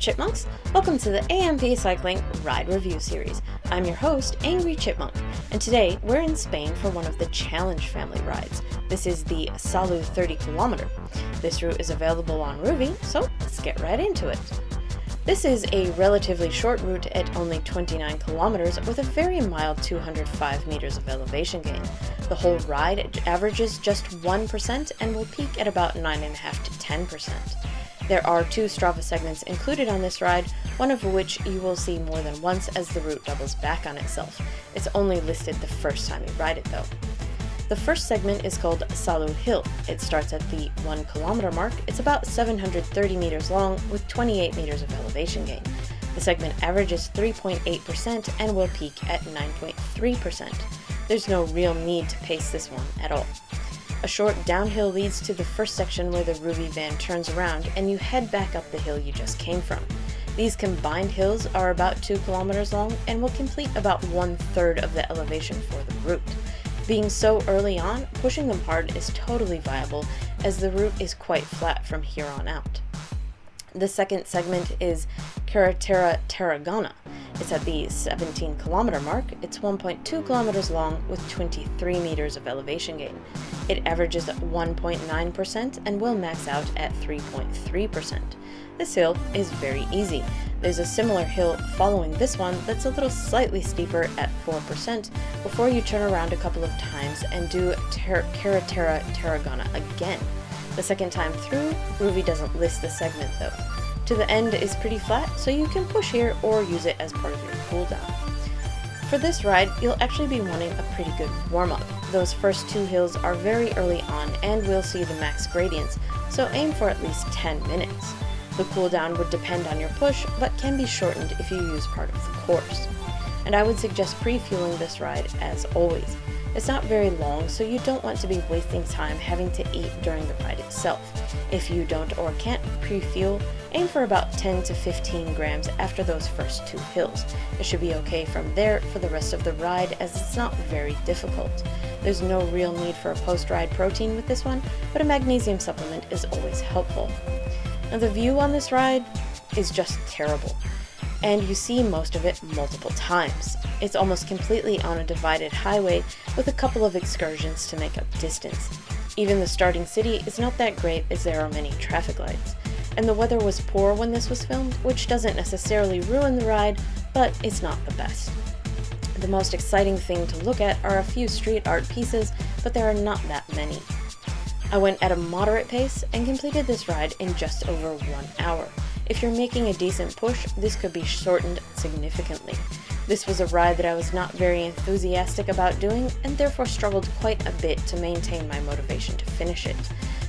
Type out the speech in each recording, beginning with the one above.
Chipmunks? Welcome to the AMP Cycling Ride Review Series. I'm your host, Angry Chipmunk, and today we're in Spain for one of the Challenge family rides. This is the Salou 30 km. This route is available on Rouvy, so let's get right into it. This is a relatively short route at only 29 kilometers with a very mild 205 meters of elevation gain. The whole ride averages just 1% and will peak at about 9.5 to 10%. There are 2 Strava segments included on this ride, one of which you will see more than once as the route doubles back on itself. It's only listed the first time you ride it though. The first segment is called Salou Hill. It starts at the 1 kilometer mark. It's about 730 meters long with 28 meters of elevation gain. The segment averages 3.8% and will peak at 9.3%. There's no real need to pace this one at all. A short downhill leads to the first section where the Rouvy van turns around and you head back up the hill you just came from. These combined hills are about 2 kilometers long and will complete about 1/3 of the elevation for the route. Being so early on, pushing them hard is totally viable as the route is quite flat from here on out. The second segment is Carretera Tarragona. It's at the 17 kilometer mark. It's 1.2 kilometers long with 23 meters of elevation gain. It averages 1.9% and will max out at 3.3%. This hill is very easy. There's a similar hill following this one that's a little slightly steeper at 4% before you turn around a couple of times and do Carretera Tarragona again. The second time through, Rouvy doesn't list the segment though. To the end is pretty flat, so you can push here or use it as part of your cooldown. For this ride, you'll actually be wanting a pretty good warm-up. Those first 2 hills are very early on and will see the max gradients, so aim for at least 10 minutes. The cooldown would depend on your push, but can be shortened if you use part of the course. And I would suggest pre-fueling this ride as always. It's not very long, so you don't want to be wasting time having to eat during the ride itself. If you don't or can't pre-fuel, aim for about 10 to 15 grams after those first 2 hills. It should be okay from there for the rest of the ride as it's not very difficult. There's no real need for a post-ride protein with this one, but a magnesium supplement is always helpful. Now the view on this ride is just terrible, and you see most of it multiple times. It's almost completely on a divided highway with a couple of excursions to make up distance. Even the starting city is not that great as there are many traffic lights. And the weather was poor when this was filmed, which doesn't necessarily ruin the ride, but it's not the best. The most exciting thing to look at are a few street art pieces, but there are not that many. I went at a moderate pace and completed this ride in just over 1 hour. If you're making a decent push, this could be shortened significantly. This was a ride that I was not very enthusiastic about doing and therefore struggled quite a bit to maintain my motivation to finish it.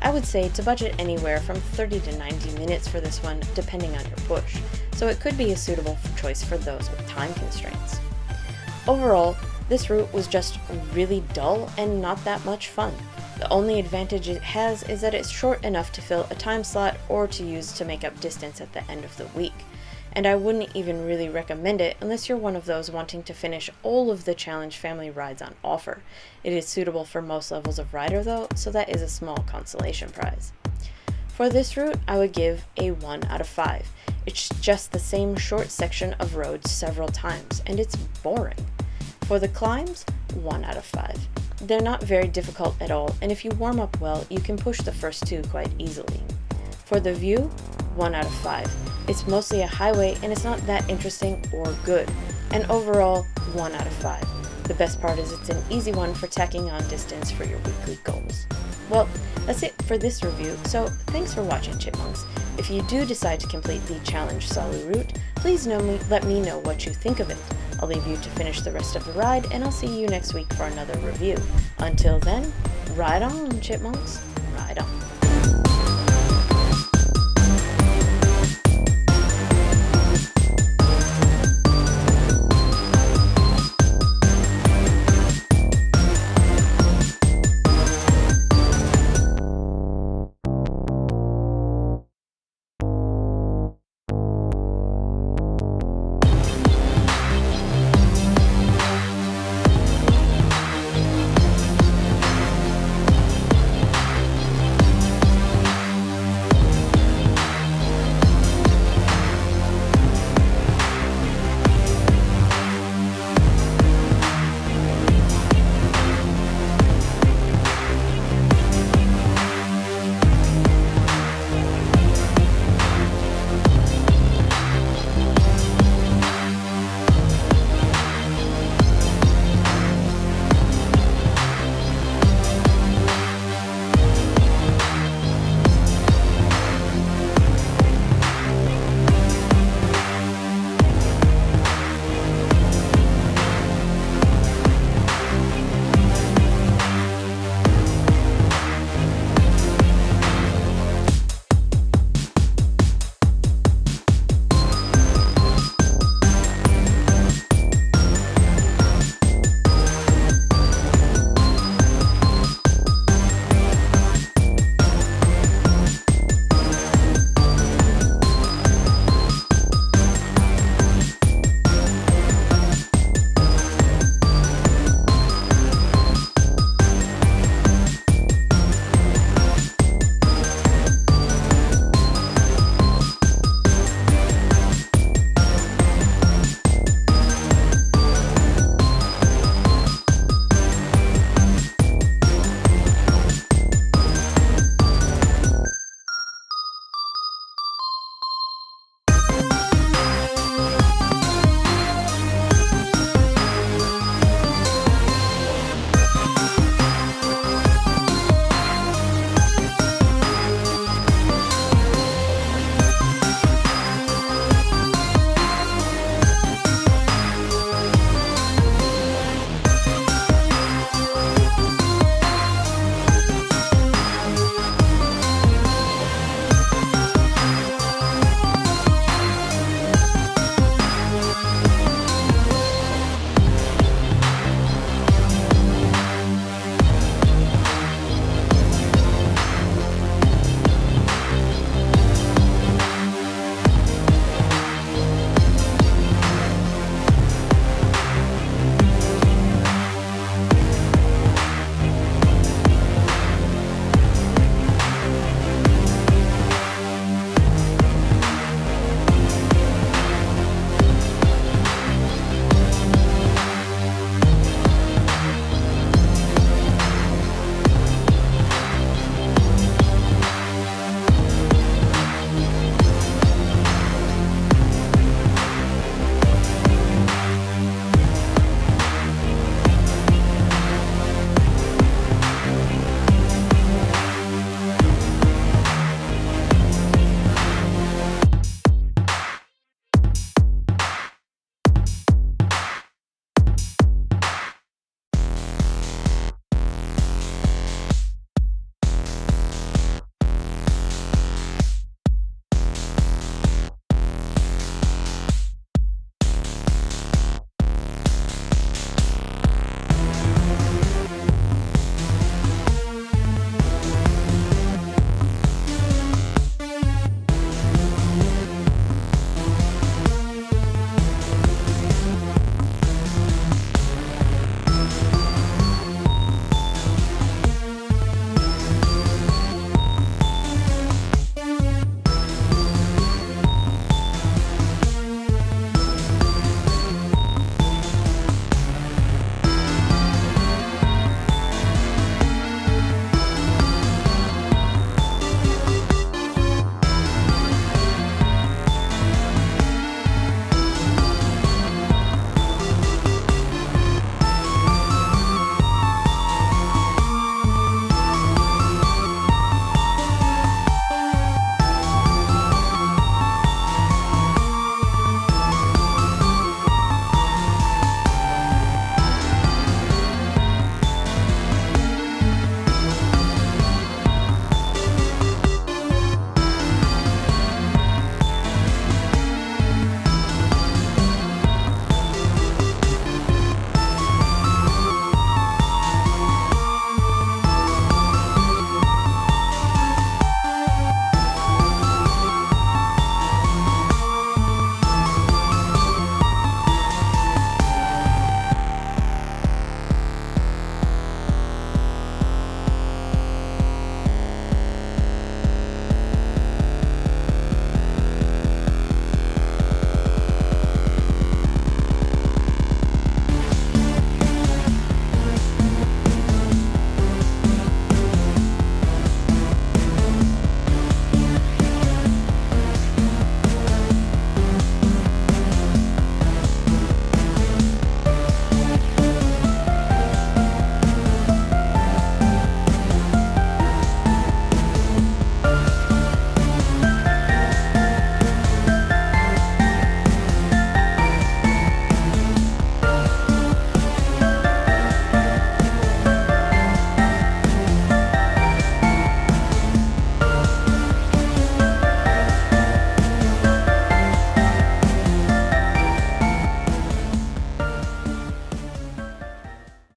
I would say to budget anywhere from 30 to 90 minutes for this one, depending on your push, so it could be a suitable choice for those with time constraints. Overall, this route was just really dull and not that much fun. The only advantage it has is that it's short enough to fill a time slot or to use to make up distance at the end of the week. And I wouldn't even really recommend it unless you're one of those wanting to finish all of the Challenge family rides on offer. It is suitable for most levels of rider though, so that is a small consolation prize. For this route, I would give a 1 out of 5. It's just the same short section of road several times, and it's boring. For the climbs, 1 out of 5. They're not very difficult at all, and if you warm up well, you can push the first 2 quite easily. For the view, 1 out of 5. It's mostly a highway and it's not that interesting or good. And overall, 1 out of 5. The best part is it's an easy one for tacking on distance for your weekly goals. Well, that's it for this review, so thanks for watching, Chipmunks. If you do decide to complete the Challenge Salou route, please let me know what you think of it. I'll leave you to finish the rest of the ride, and I'll see you next week for another review. Until then, ride on, Chipmunks, ride on.